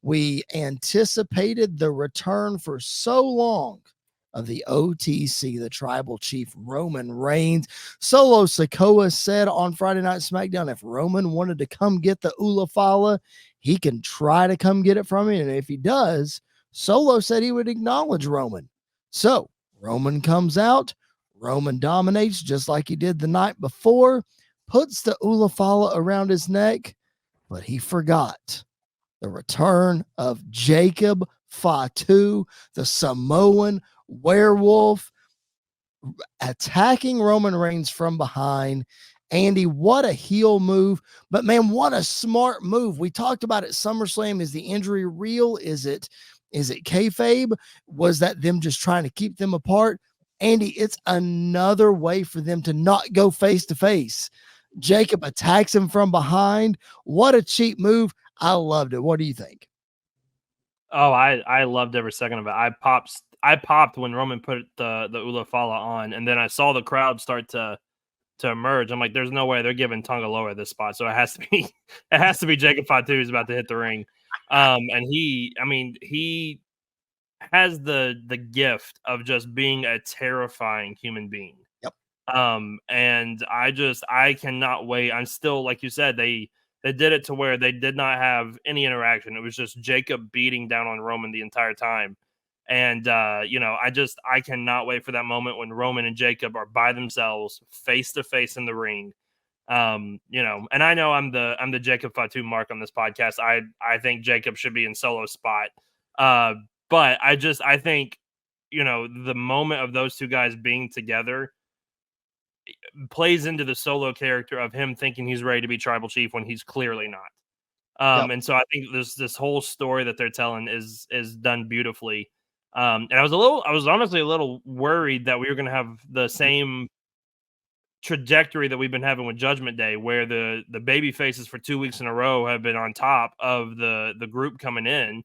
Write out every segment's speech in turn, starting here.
We anticipated the return for so long of the OTC, the tribal chief Roman Reigns. Solo Sikoa said on Friday Night SmackDown, if Roman wanted to come get the Ula Fala, he can try to come get it from him. And if he does, Solo said he would acknowledge Roman. So Roman comes out, Roman dominates just like he did the night before, puts the Ula Fala around his neck, but he forgot the return of Jacob Fatu, the Samoan Werewolf, attacking Roman Reigns from behind. Andy, what a heel move, but man, what a smart move. We talked about it. SummerSlam. Is the injury real? Is it kayfabe? Was that them just trying to keep them apart? Andy, it's another way for them to not go face to face. Jacob attacks him from behind. What a cheap move. I loved it. What do you think? Oh, I loved every second of it. I popped when Roman put the Ula Fala on, and then I saw the crowd start to emerge. I'm like, there's no way they're giving Tonga Loa this spot, so it has to be Jacob Fatu who's about to hit the ring. And he has the gift of just being a terrifying human being. Yep. And I cannot wait. I'm still, like you said, they did it to where they did not have any interaction. It was just Jacob beating down on Roman the entire time. And, I cannot wait for that moment when Roman and Jacob are by themselves, face to face in the ring. And I know I'm the Jacob Fatu mark on this podcast. I think Jacob should be in Solo spot. But I think, the moment of those two guys being together plays into the Solo character of him thinking he's ready to be tribal chief when he's clearly not. Yep. And so I think this whole story that they're telling is done beautifully. And I was honestly a little worried that we were going to have the same trajectory that we've been having with Judgment Day, where the baby faces for 2 weeks in a row have been on top of the group coming in.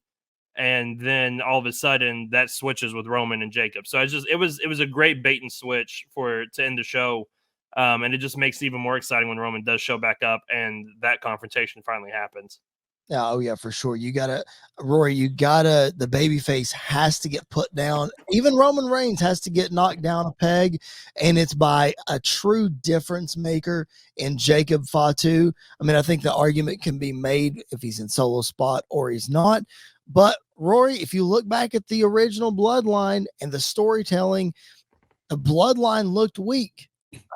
And then all of a sudden that switches with Roman and Jacob. So it was a great bait and switch to end the show. And it just makes it even more exciting when Roman does show back up and that confrontation finally happens. Oh yeah, for sure. The babyface has to get put down. Even Roman Reigns has to get knocked down a peg, and it's by a true difference maker in Jacob Fatu. I mean, I think the argument can be made if he's in Solo spot or he's not. But Rory, if you look back at the original Bloodline and the storytelling, the Bloodline looked weak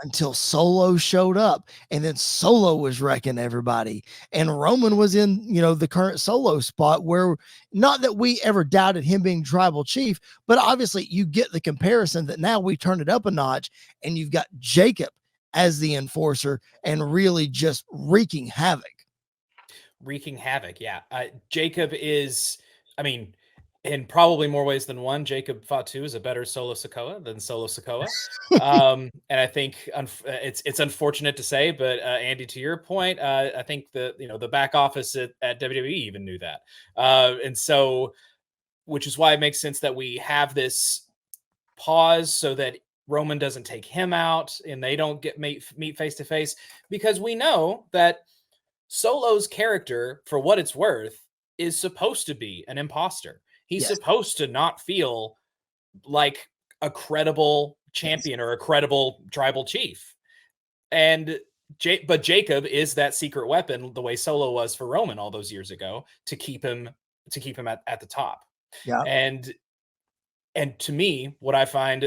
until Solo showed up, and then Solo was wrecking everybody, and Roman was in the current Solo spot, where not that we ever doubted him being tribal chief, but obviously you get the comparison that now we turned it up a notch, and you've got Jacob as the enforcer and really just wreaking havoc. Yeah. Jacob is, in probably more ways than one, Jacob Fatu is a better Solo Sikoa than Solo Sikoa. And I think it's unfortunate to say, but Andy, to your point, I think the back office at WWE even knew that. And so, which is why it makes sense that we have this pause so that Roman doesn't take him out and they don't get meet face to face, because we know that Solo's character, for what it's worth, is supposed to be an imposter. He's supposed to not feel like a credible champion or a credible tribal chief. But Jacob is that secret weapon, the way Solo was for Roman all those years ago, to keep him at the top. Yeah. And to me, what I find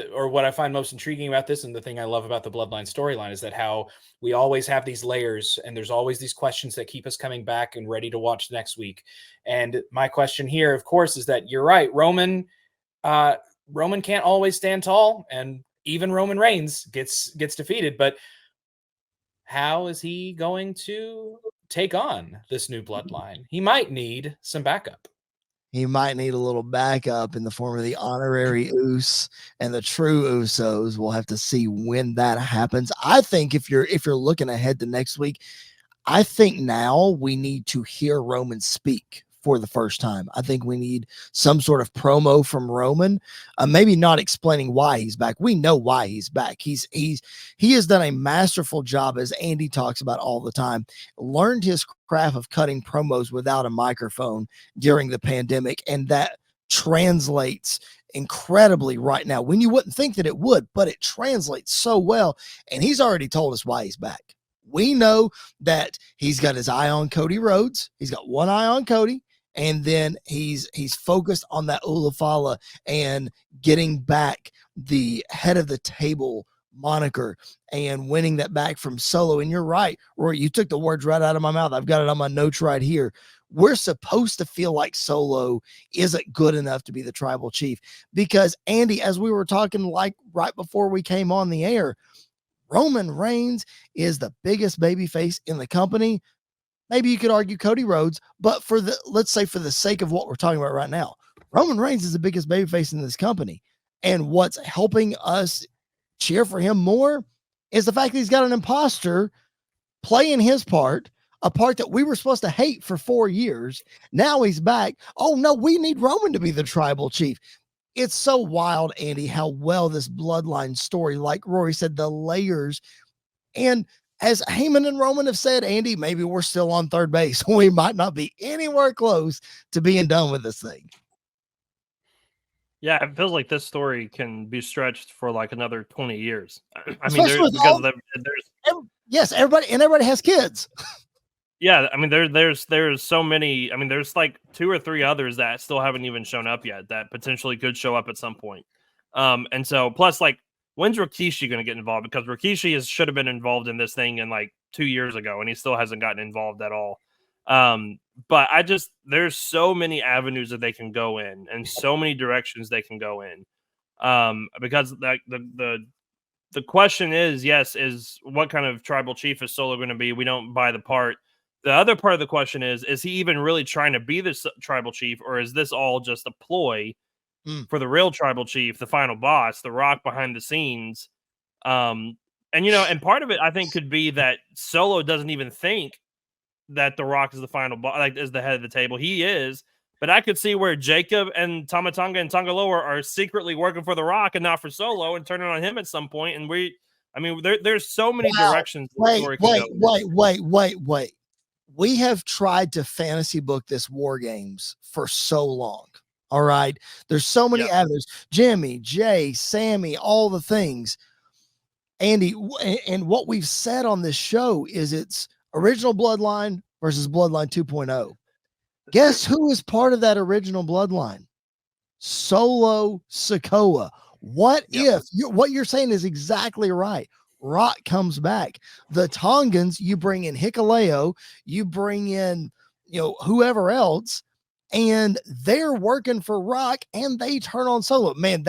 most intriguing about this, and the thing I love about the Bloodline storyline, is that how we always have these layers, and there's always these questions that keep us coming back and ready to watch next week. And my question here, of course, is that you're right. Roman can't always stand tall, and even Roman Reigns gets defeated. But how is he going to take on this new Bloodline? He might need some backup. He might need a little backup in the form of the honorary Uso and the true Usos. We'll have to see when that happens. I think if you're looking ahead to next week, I think now we need to hear Roman speak for the first time. I think we need some sort of promo from Roman, maybe not explaining why he's back. We know why he's back. He has done a masterful job, as Andy talks about all the time, learned his craft of cutting promos without a microphone during the pandemic, and that translates incredibly right now when you wouldn't think that it would, but it translates so well. And he's already told us why he's back. We know that he's got his eye on Cody Rhodes. He's got one eye on Cody, and then he's focused on that Ulafala and getting back the head of the table moniker and winning that back from Solo. And you're right, Rory, you took the words right out of my mouth. I've got it on my notes right here. We're supposed to feel like Solo isn't good enough to be the tribal chief because, Andy, as we were talking like right before we came on the air, Roman Reigns is the biggest babyface in the company. Maybe you could argue Cody Rhodes, but let's say for the sake of what we're talking about right now, Roman Reigns is the biggest babyface in this company. And what's helping us cheer for him more is the fact that he's got an imposter playing his part, a part that we were supposed to hate for 4 years. Now he's back. Oh no, we need Roman to be the tribal chief. It's so wild, Andy, how well this bloodline story, like Rory said, the layers. And as Heyman and Roman have said, Andy, maybe we're still on third base. We might not be anywhere close to being done with this thing. Yeah, it feels like this story can be stretched for like another 20 years. I mean, yes, everybody has kids. Yeah, I mean, there's so many. I mean, there's like 2 or 3 others that still haven't even shown up yet that potentially could show up at some point. And so plus, like, when's Rikishi going to get involved? Because Rikishi should have been involved in this thing in like 2 years ago, and he still hasn't gotten involved at all. But there's so many avenues that they can go in, and so many directions they can go in. Because like the question is what kind of tribal chief is Solo going to be? We don't buy the part. The other part of the question is he even really trying to be this tribal chief, or is this all just a ploy for the real tribal chief, the final boss, the Rock behind the scenes? And part of it I think could be that Solo doesn't even think that the Rock is the final boss, like is the head of the table. He is, but I could see where Jacob and Tamatanga and Tongaloa are secretly working for the Rock and not for Solo, and turning on him at some point. And there's so many directions. Wait. We have tried to fantasy book this War Games for so long. All right. There's so many avenues. Jimmy, Jay, Sammy, all the things. Andy, and what we've said on this show is it's original Bloodline versus Bloodline 2.0. Guess who is part of that original Bloodline? Solo Sikoa. What if what you're saying is exactly right? Rock comes back. The Tongans, you bring in Hikuleo, you bring in, whoever else, and they're working for Rock, and they turn on Solo. Man,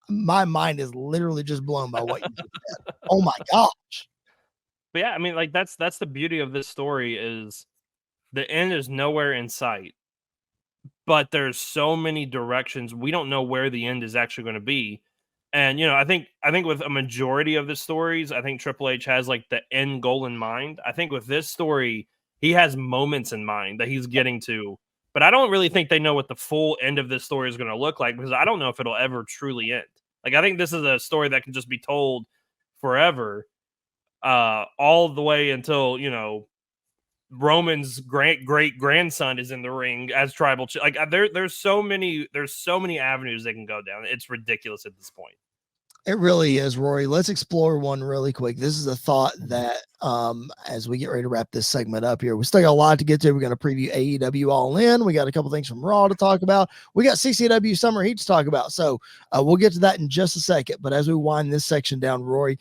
my mind is literally just blown by what you just said. Oh my gosh. But yeah, I mean, like that's the beauty of this story is the end is nowhere in sight, but there's so many directions. We don't know where the end is actually going to be. And, I think with a majority of the stories, I think Triple H has like the end goal in mind. I think with this story, he has moments in mind that he's getting to, but I don't really think they know what the full end of this story is going to look like, because I don't know if it'll ever truly end. Like, I think this is a story that can just be told forever, all the way until, Roman's great grandson is in the ring as tribal chief. Like there's so many avenues they can go down. It's ridiculous at this point. It really is, Rory. Let's explore one really quick. This is a thought that as we get ready to wrap this segment up here, we still got a lot to get to. We're going to preview AEW All In. We got a couple things from Raw to talk about. We got CCW Summer Heat to talk about. So we'll get to that in just a second. But as we wind this section down, Rory,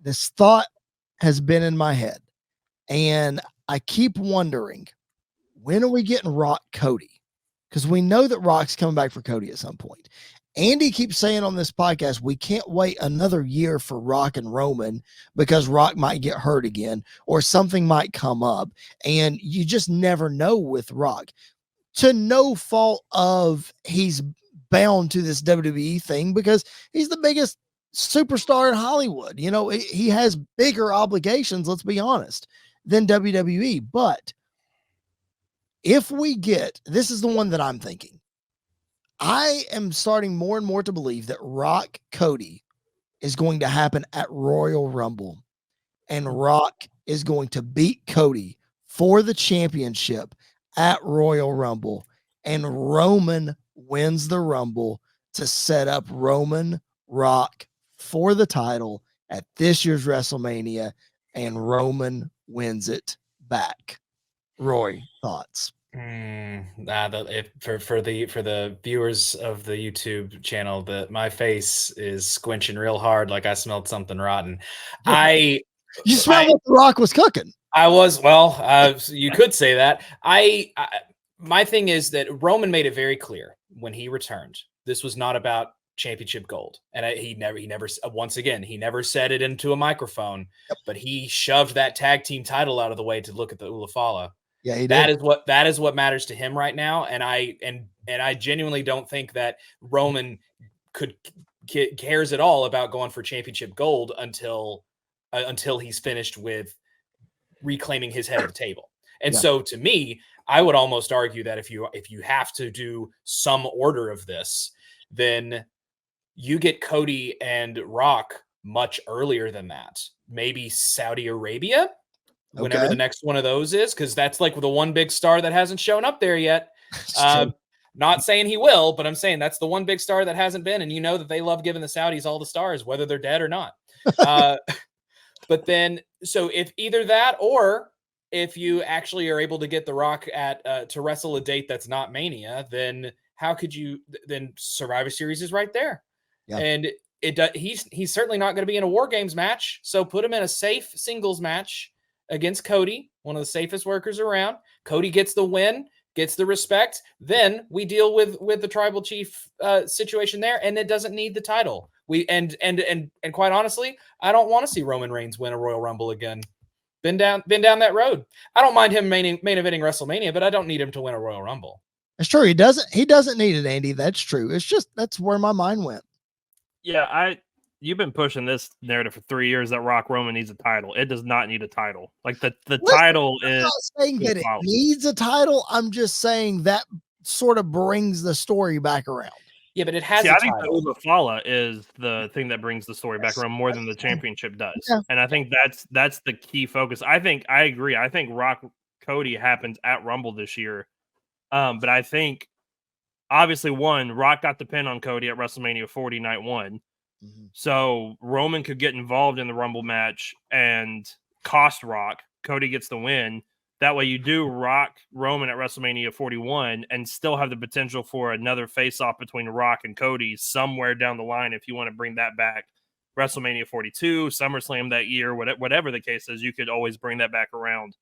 this thought has been in my head, and I keep wondering, when are we getting Rock Cody? Because we know that Rock's coming back for Cody at some point. Andy keeps saying on this podcast, we can't wait another year for Rock and Roman because Rock might get hurt again or something might come up. And you just never know with Rock. To no fault of he's bound to this WWE thing because he's the biggest superstar in Hollywood. He has bigger obligations, let's be honest, than WWE. But If we get, this is the one that I'm thinking. I am starting more and more to believe that Rock Cody is going to happen at Royal Rumble, and Rock is going to beat Cody for the championship at Royal Rumble, and Roman wins the Rumble to set up Roman Rock for the title at this year's WrestleMania, and Roman wins it back. Roy, thoughts? For the viewers of the YouTube channel, my face is squinching real hard like I smelled something rotten. You smelled what The Rock was cooking. You could say that. My thing is that Roman made it very clear when he returned, this was not about championship gold. And he never said it into a microphone, but he shoved that tag team title out of the way to look at the Ulafala. Yeah, he did. That is what matters to him right now. And I genuinely don't think that Roman cares at all about going for championship gold until he's finished with reclaiming his head of the table. And so to me, I would almost argue that if you have to do some order of this, then you get Cody and Rock much earlier than that. Maybe Saudi Arabia, whenever the next one of those is, because that's like the one big star that hasn't shown up there yet. Not saying he will, but I'm saying that's the one big star that hasn't been. And you know that they love giving the Saudis all the stars, whether they're dead or not. But then, so if either that, or if you actually are able to get The Rock to wrestle a date that's not Mania, then how could you? Then Survivor Series is right there, and he's certainly not going to be in a War Games match. So put him in a safe singles match against Cody, one of the safest workers around. Cody gets the win, gets the respect. Then we deal with the tribal chief situation there, and it doesn't need the title. And quite honestly, I don't want to see Roman Reigns win a Royal Rumble again. Been down that road. I don't mind him main eventing WrestleMania, but I don't need him to win a Royal Rumble. That's true. He doesn't need it, Andy. That's true. It's just that's where my mind went. Yeah, you've been pushing this narrative for 3 years that Rock Roman needs a title. It does not need a title. Like the title I'm is not saying that it needs a title. I'm just saying that sort of brings the story back around. Yeah, but it has. I think the Ulafala is the thing that brings the story back around more than the championship does. Yeah. And I think that's the key focus. I agree. I think Rock Cody happens at Rumble this year. But I think obviously Rock got the pin on Cody at WrestleMania 40 night 1. Mm-hmm. So Roman could get involved in the Rumble match and cost Rock. Cody gets the win. That way you do Rock Roman at WrestleMania 41 and still have the potential for another face-off between Rock and Cody somewhere down the line if you want to bring that back. WrestleMania 42, SummerSlam that year, whatever the case is, you could always bring that back around.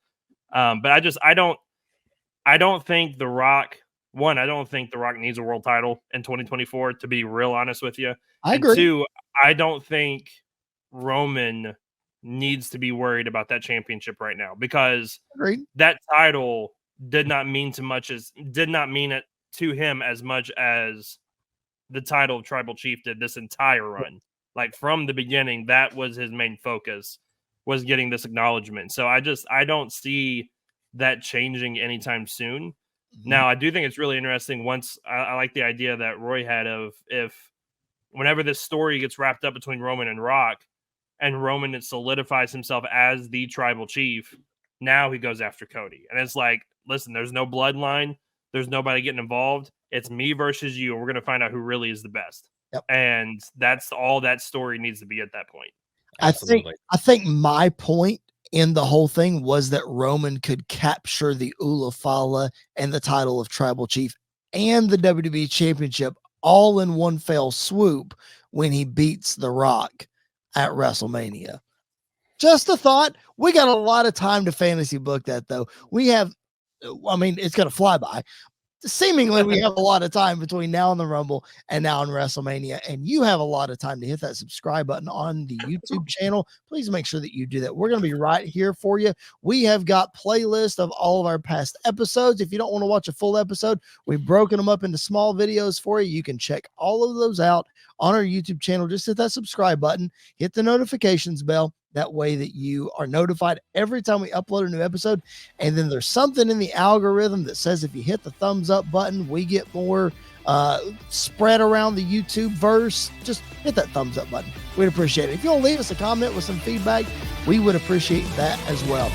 But I don't think The Rock, I don't think The Rock needs a world title in 2024, to be real honest with you. I agree. And 2, I don't think Roman needs to be worried about that championship right now, because that title did not mean it to him as much as the title of Tribal Chief did this entire run. Like from the beginning, that was his main focus, was getting this acknowledgement. So I don't see that changing anytime soon. Mm-hmm. Now, I do think it's really interesting. I like the idea that Roy had of whenever this story gets wrapped up between Roman and Rock, and Roman solidifies himself as the tribal chief, now he goes after Cody. And it's like, listen, there's no bloodline. There's nobody getting involved. It's me versus you. And we're going to find out who really is the best. Yep. And that's all that story needs to be at that point. I think my point in the whole thing was that Roman could capture the Ulafala and the title of tribal chief and the WWE championship all in one fell swoop when he beats The Rock at WrestleMania. Just a thought. We got a lot of time to fantasy book that, though. It's going to fly by. Seemingly, we have a lot of time between now and the Rumble and now in WrestleMania, and you have a lot of time to hit that subscribe button on the YouTube channel. Please make sure that you do that. We're going to be right here for you. We have got playlists of all of our past episodes. If you don't want to watch a full episode, we've broken them up into small videos for you. You can check all of those out on our YouTube channel. Just hit that subscribe button, hit the notifications bell, That way that you are notified every time we upload a new episode. And then there's something in the algorithm that says if you hit the thumbs up button, we get more spread around the YouTube verse. Just hit that thumbs up button. We'd appreciate it. If you want to leave us a comment with some feedback, we would appreciate that as well.